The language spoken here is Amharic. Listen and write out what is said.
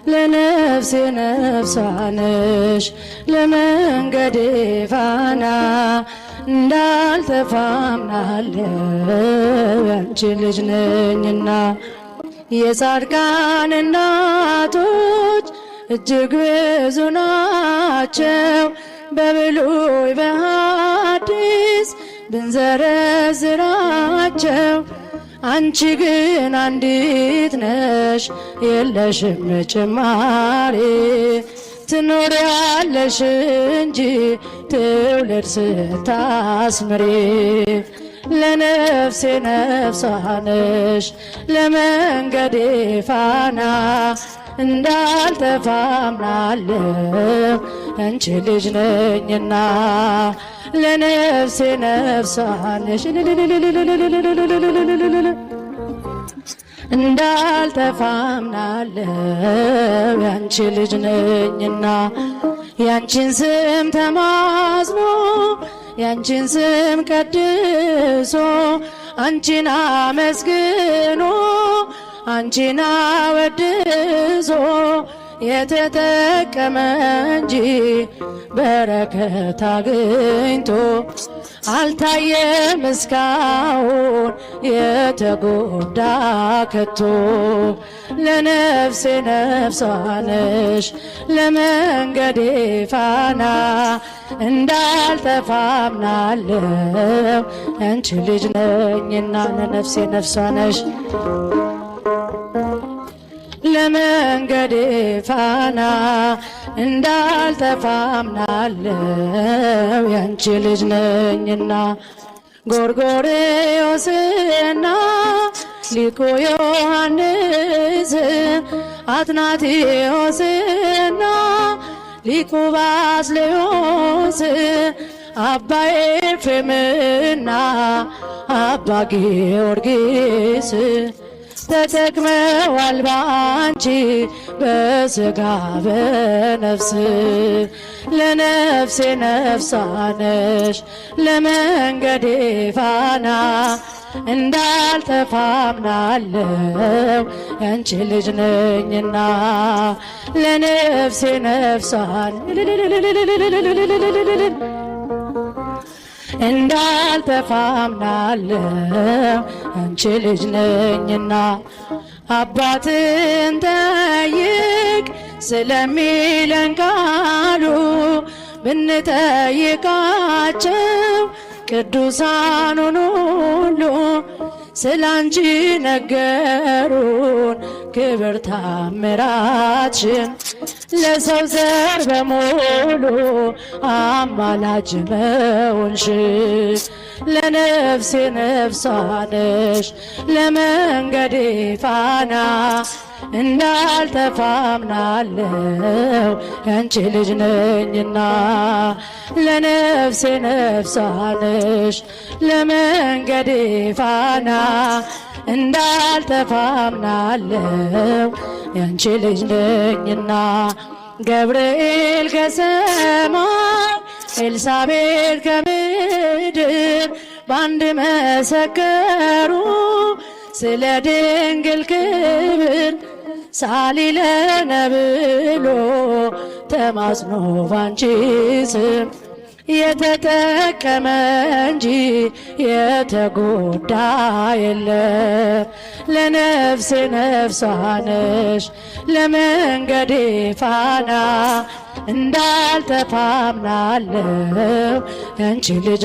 ለነፍሴ ነፍሷ ነሽ ለመንገዴ ፋና እንዳልጠፋ አምናለሁ ያንቺ ልጅ ነኝና። የጻድቃን እናቶች እጅግ ብዙ ናቸው በብሉይ በሐዲስ ብንዘረዝራቸው አንቺ ግን አንዲት ነሽ የለሽም ጭማሪ ትኖሪያለሽ እንጂ ትውልድ ስታስምሪ። ለነፍሴ ነፍሷ ነሽ ለመንገዴ ፋና እንዳልጠፋ አምናለሁ አንቺ ልጅ ነኝና። ለነፍሴ ነፍሷ ነሽ እንዳልጠፋ አምናለሁ ያንቺ ልጅ ነኝና። ያንቺን ስም ተማጽኖ ያንቺን ስም ቀድሶ አንቺን አመስግኖ አንቺን አወድሶ የተጠቀመ እንጂ በረከት አግኝቶ አልታየም እስካሁን የተጎዳ ከቶ። ለነፍሴ ነፍሷ ነሽ ለመንገዴ ፋና እንዳልጠፋ አምናለሁ አንቺ ልጅ ነኝና። ለነፍሴ ነፍሷ ነሽ ለመንገዴ ፋና እንዳልጠፋ አምናለሁ ያንቺ ልጅ ነኝና። ጎርጎርዮስና ሊቁ ዮሐንስ አትናቴዎስና ሊቁ ባስልዮስ አባ ኤፍሬምና አባ ጊዮርጊስ ተጠቅመዋል ባንቺ በሥጋ በነፍስ። ለነፍሴ ነፍሷ ነሽ ለመንገዴ ፋና እንዳልጠፋ አምናለሁ ያንቺ ልጅ ነኝና። ለነፍሴ ነፍሷ እንዳልጠፋ አምናለሁ አንቺ ልጅ ነኝና። አባትን ጠይቅ ስለሚለን ቃሉ ብንጠይቃቸው ቅዱሳኑን ሁሉ ስላንቺ ነገሩን ክብር ታምራትሽን። ለሰው ዘር በሙሉ አማላጅ መሆንሽ። ለነፍሴ ነፍሷ ነሽ ለመንገዴ ፋና እንዳልጠፋ አምናለሁ ያንቺ ልጅ ነኝና። ለነፍሴ ነፍሷ ነሽ ለመንገዴ ፋና እንዳልጠፋ አምናለሁ ያንቺ ልጅ ነኝና። ገብርኤል ከሰማይ ኤልሳቤጥ ከምድር ባንድ መሰከሩ ስለ ድንግል ክብር። ሳሊለነ ብሎ ተማጽኖ ባንቺ ስም የተጠቀመ እንጂ የተጎዳ የለም። ለነፍሴ ነፍሷ ነሽ ለመንገዴ ፋና እንዳልጠፋ አምናለሁ ያንቺ ልጅ